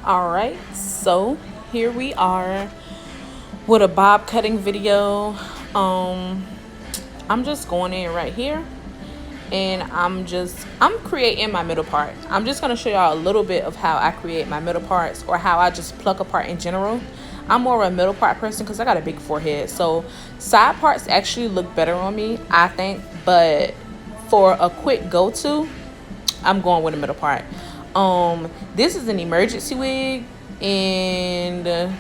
All right, so here we are with a bob cutting video. I'm just going in right here and I'm creating my middle part. I'm just gonna show y'all a little bit of how I create my middle parts, or how I just pluck apart in general. I'm more of a middle part person because I got a big forehead, so side parts actually look better on me, I think. But for a quick go-to, I'm going with a middle part. This is an emergency wig, and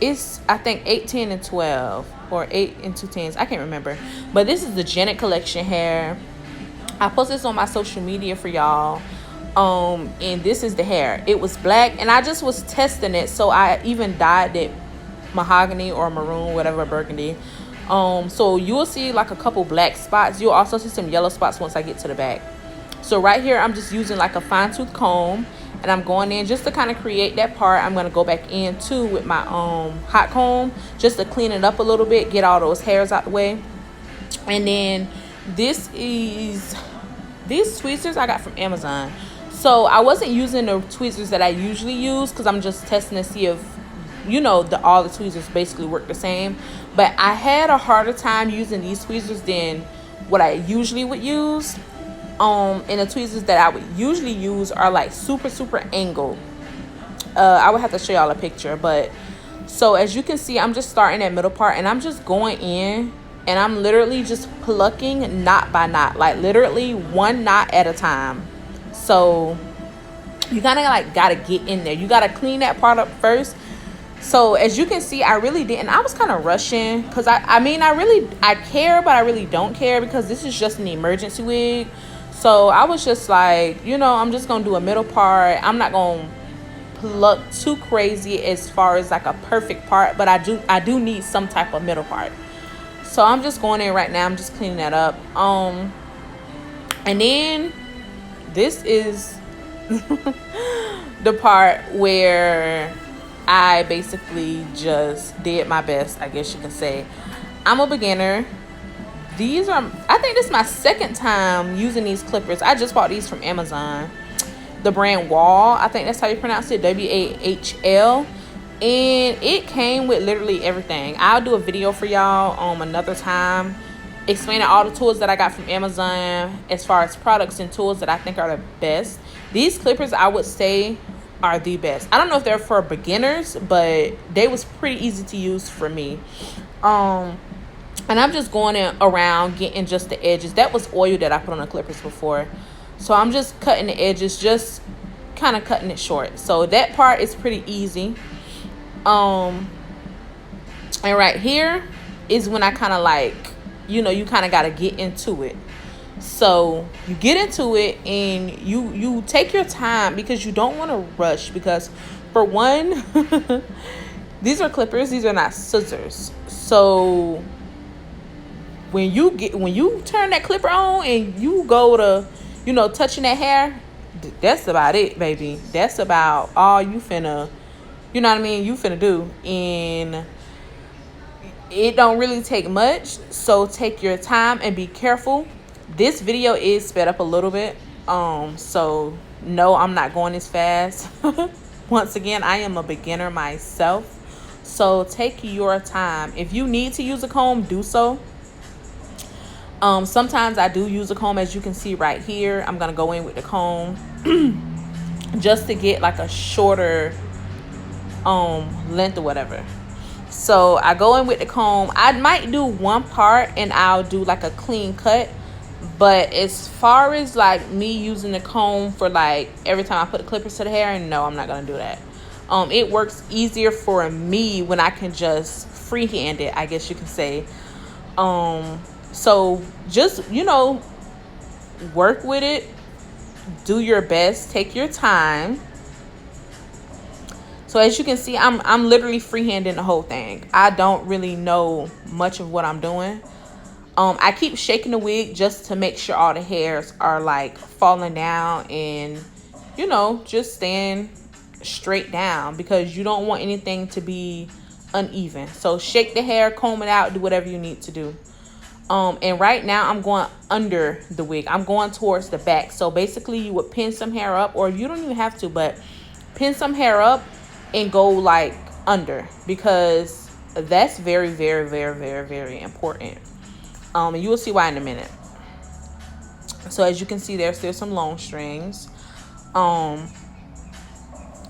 it's, I think, 8, 10, and 12, or 8 and 2 10s. I can't remember. But this is the Janet collection hair. I posted this on my social media for y'all. And this is the hair. It was black, and I just was testing it, so I even dyed it mahogany or maroon, whatever, burgundy. So you will see like a couple black spots. You'll also see some yellow spots once I get to the back. So right here, I'm just using like a fine tooth comb, and I'm going in just to kind of create that part. I'm going to go back in too with my hot comb just to clean it up a little bit, get all those hairs out the way. And then these tweezers I got from Amazon. So I wasn't using the tweezers that I usually use because I'm just testing to see if, you know, all the tweezers basically work the same. But I had a harder time using these tweezers than what I usually would use. And the tweezers that I would usually use are like super angled. I would have to show y'all a picture, but so as you can see, I'm just starting that middle part, and I'm just going in, and I'm literally just plucking knot by knot, like literally one knot at a time. So you kind of like gotta get in there. You gotta clean that part up first. So as you can see, I really didn't. I was kind of rushing because I care, but I really don't care because this is just an emergency wig. So I was just like, you know, I'm just gonna do a middle part. I'm not gonna pluck too crazy as far as like a perfect part, but I do need some type of middle part. So I'm just going in right now. I'm just cleaning that up. And then this is the part where I basically just did my best, I guess you can say. I'm a beginner. I think this is my second time using these clippers. I just bought these from Amazon. The brand Wall, I think that's how you pronounce it, WAHL. And it came with literally everything. I'll do a video for y'all another time explaining all the tools that I got from Amazon as far as products and tools that I think are the best. These clippers, I would say, are the best. I don't know if they're for beginners, but they was pretty easy to use for me. And I'm just going around getting just the edges. That was oil that I put on the clippers before. So I'm just cutting the edges, just kind of cutting it short. So that part is pretty easy. And right here is when I kind of like, you know, you kind of got to get into it. So you get into it and you take your time because you don't want to rush. Because for one, these are clippers. These are not scissors. So when you turn that clipper on and you go to, you know, touching that hair, that's about it, baby. That's about all you finna, you know what I mean, you finna do. And it don't really take much, so take your time and be careful. This video is sped up a little bit, so no, I'm not going as fast. Once again, I am a beginner myself, so take your time. If you need to use a comb, do so. Sometimes I do use a comb, as you can see right here. I'm gonna go in with the comb just to get like a shorter length or whatever. So I go in with the comb. I might do one part and I'll do like a clean cut, but as far as like me using the comb for like every time I put the clippers to the hair, no, I'm not gonna do that. It works easier for me when I can just freehand it, I guess you can say. So just, you know, work with it, do your best, take your time. So as you can see, I'm literally freehanding the whole thing. I don't really know much of what I'm doing. I keep shaking the wig just to make sure all the hairs are like falling down and, you know, just staying straight down, because you don't want anything to be uneven. So shake the hair, comb it out, do whatever you need to do. And right now I'm going under the wig. I'm going towards the back. So basically you would pin some hair up, or you don't even have to, but pin some hair up and go like under, because that's very, very, very, very, very important. And you will see why in a minute. So as you can see, there's still some long strings.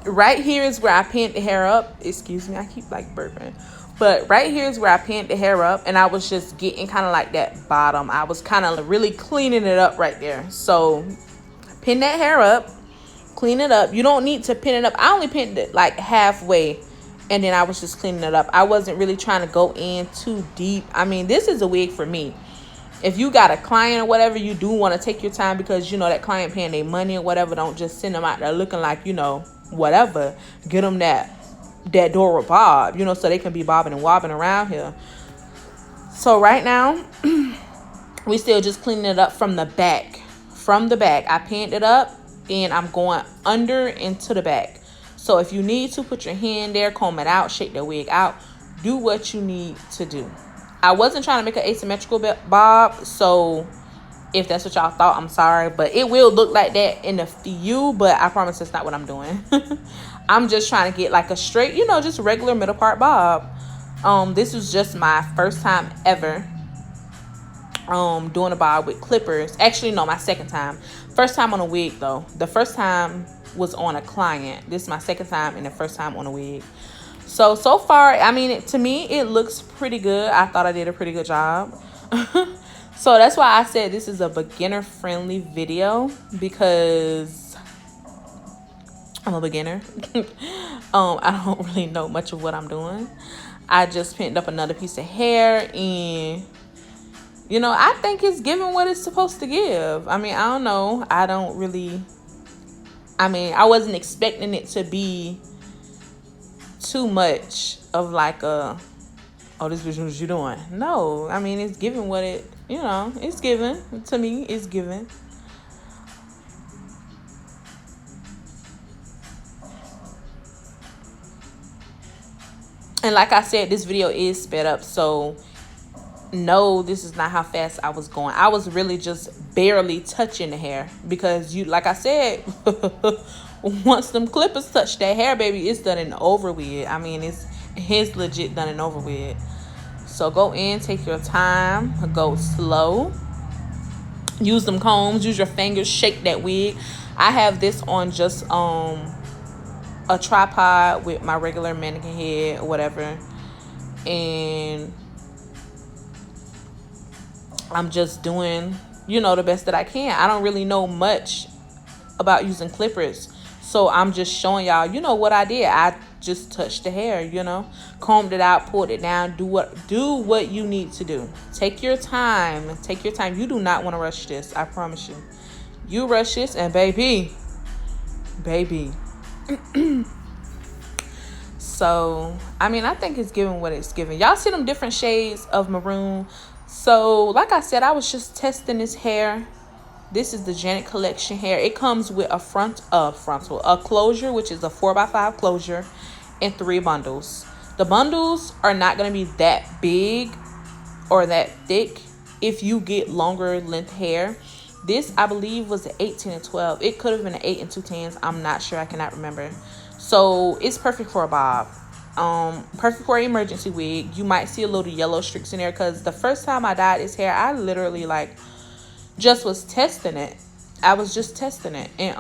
Right here is where I pinned the hair up. Excuse me, I keep like burping. But right here is where I pinned the hair up, and I was just getting kind of like that bottom. I was kind of really cleaning it up right there. So pin that hair up, clean it up. You don't need to pin it up. I only pinned it like halfway, and then I was just cleaning it up. I wasn't really trying to go in too deep. I mean, this is a wig for me. If you got a client or whatever, you do want to take your time, because you know that client paying their money or whatever. Don't just send them out there looking like, you know, whatever. Get them that Dora bob, you know, so they can be bobbing and wobbing around here. So right now we still just cleaning it up from the back. I pinned it up and I'm going under into the back. So if you need to, put your hand there, comb it out, shake the wig out, do what you need to do. I wasn't trying to make an asymmetrical bob, so if that's what y'all thought, I'm sorry, but it will look like that in the view, but I promise it's not what I'm doing. I'm just trying to get like a straight, you know, just regular middle part bob. This was just my first time ever doing a bob with clippers. Actually, no, my second time. First time on a wig though. The first time was on a client. This is my second time and the first time on a wig. So far, I mean, to me, it looks pretty good. I thought I did a pretty good job. So that's why I said this is a beginner-friendly video, because I'm a beginner. I don't really know much of what I'm doing. I just pinned up another piece of hair, and, you know, I think it's giving what it's supposed to give. I mean, I don't know. I wasn't expecting it to be too much of like a, oh, this bitch, what you doing? No, I mean, it's giving what it, you know, it's giving. To me, it's giving. And like I said, this video is sped up, so no, this is not how fast I was going. I was really just barely touching the hair, because you, like I said, once them clippers touch that hair, baby, it's done and over with. I mean, it's legit done and over with. So go in, take your time, go slow. Use them combs, use your fingers, shake that wig. I have this on just a tripod with my regular mannequin head or whatever, and I'm just doing, you know, the best that I can. I don't really know much about using clippers, so I'm just showing y'all, you know, what I did. I just touched the hair, you know, combed it out, pulled it down. Do what you need to do. Take your time. You do not want to rush this. I promise you. You rush this, and baby. So, I mean, I think it's giving what it's giving. Y'all see them different shades of maroon. So, like I said, I was just testing this hair. This is the Janet Collection hair. It comes with a a closure, which is a 4x5 closure, and 3 bundles. The bundles are not going to be that big or that thick if you get longer length hair. This, I believe, was an 18 and 12. It could have been an 8 and 2/10. I'm not sure. I cannot remember. So it's perfect for a bob. Perfect for an emergency wig. You might see a little yellow streaks in there, because the first time I dyed this hair, I literally just was testing it. I was just testing it. And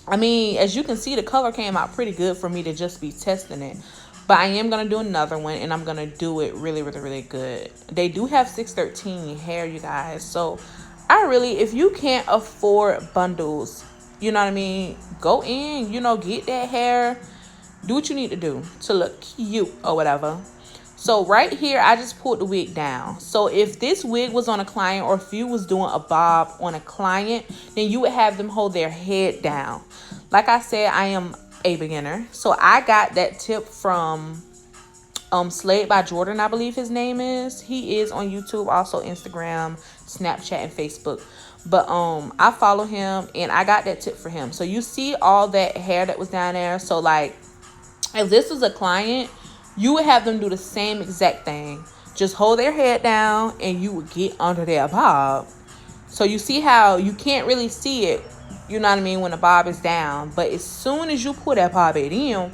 I mean, as you can see, the color came out pretty good for me to just be testing it. But I am going to do another one, and I'm going to do it really, really, really good. They do have 613 hair, you guys. So if you can't afford bundles, you know what I mean, go in, you know, get that hair. Do what you need to do to look cute or whatever. So right here, I just pulled the wig down. So if this wig was on a client, or if you was doing a bob on a client, then you would have them hold their head down. Like I said, I am a beginner. So I got that tip from Slayed by Jordan, I believe his name is. He is on YouTube, also Instagram, Snapchat, and Facebook. But I follow him, and I got that tip for him. So you see all that hair that was down there. So like, if this was a client, you would have them do the same exact thing. Just hold their head down, and you would get under their bob. So you see how you can't really see it You know what I mean? When the bob is down. But as soon as you pull that bob head in,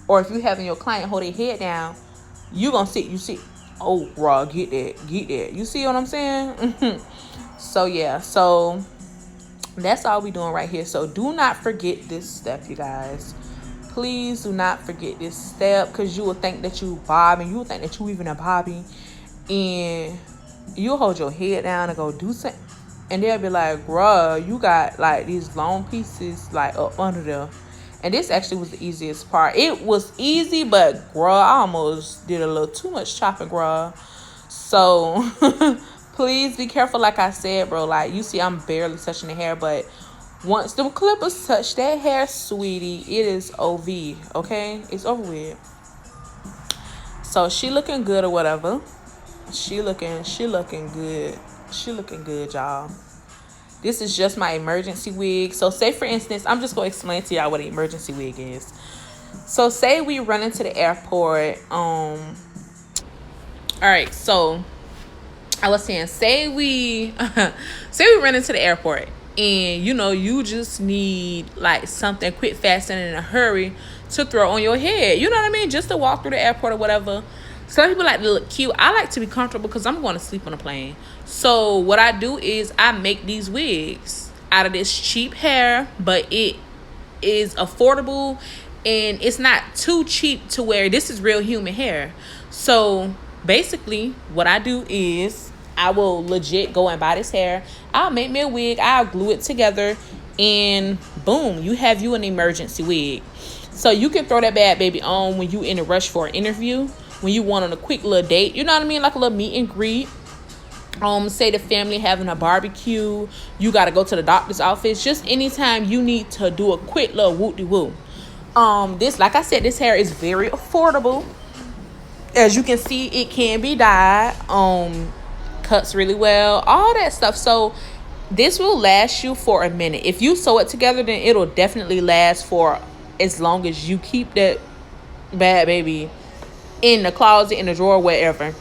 or if you having your client hold their head down, you gonna see, you see, oh, raw, get that. You see what I'm saying? So yeah, so that's all we doing right here. So do not forget this step, you guys. Please do not forget this step, because you will think that you bobbing, you will think that you even a bobbing, and you'll hold your head down and go do something, and they'll be like, bruh, you got like these long pieces like up under there. And this actually was the easiest part. It was easy, but bruh, I almost did a little too much chopping, bruh. So please be careful. Like I said, bro, like you see I'm barely touching the hair, but once the clippers touch that hair, sweetie, it is OV, okay? It's over with. So she looking good or whatever. She looking good. She looking good, y'all. This is just my emergency wig. So say for instance, I'm just going to explain to y'all what an emergency wig is. So say we run into the airport. All right, so I was saying, say we run into the airport, and you know, you just need like something quick, fast, and in a hurry to throw on your head. You know what I mean? Just to walk through the airport or whatever. Some people like to look cute. I like to be comfortable because I'm going to sleep on a plane. So what I do is I make these wigs out of this cheap hair, but it is affordable and it's not too cheap to where this is real human hair. So basically what I do is I will legit go and buy this hair. I'll make me a wig. I'll glue it together, and boom, you have you an emergency wig. So you can throw that bad baby on when you in a rush for an interview, when you want on a quick little date, you know what I mean? Like a little meet and greet. Say the family having a barbecue, you got to go to the doctor's office. Just anytime you need to do a quick little whoop-de-woo. This, like I said, this hair is very affordable. As you can see, it can be dyed. Cuts really well, all that stuff. So this will last you for a minute. If you sew it together, then it'll definitely last for as long as you keep that bad baby in the closet, in the drawer, wherever.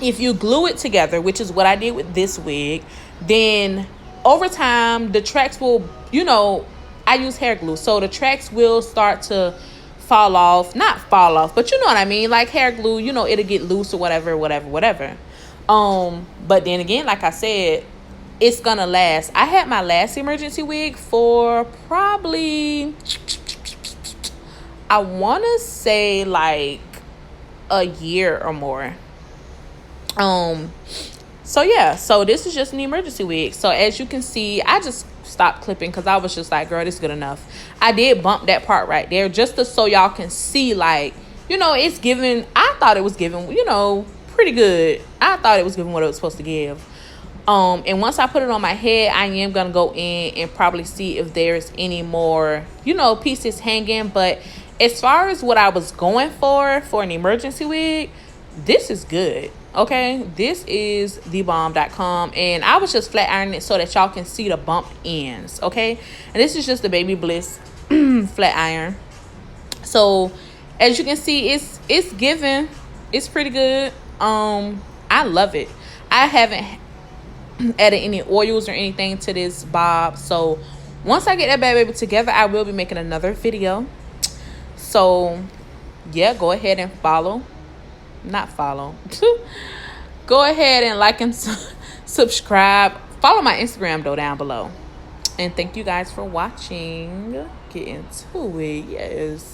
If you glue it together, which is what I did with this wig, then over time the tracks will, you know, I use hair glue, so the tracks will start to fall off. Not fall off, but you know what I mean, like hair glue, you know, it'll get loose or whatever. But then again, like I said, it's gonna last. I had my last emergency wig for probably, I want to say like a year or more. So yeah, so this is just an emergency wig. So as you can see, I just stopped clipping because I was just like, girl, this is good enough. I did bump that part right there just to, so y'all can see, like, you know, it's giving, I thought it was giving, you know, pretty good. I thought it was giving what it was supposed to give. And once I put it on my head, I am gonna go in and probably see if there's any more, you know, pieces hanging. But as far as what I was going for an emergency wig, this is good. Okay, this is thebomb.com, and I was just flat ironing it so that y'all can see the bumped ends. Okay, and this is just the Baby Bliss flat iron. So as you can see, it's giving, it's pretty good. I love it. I haven't added any oils or anything to this bob, so once I get that bad baby together, I will be making another video. So yeah, go ahead and go ahead and like and subscribe. Follow my Instagram though down below, and thank you guys for watching. Get into it. Yes.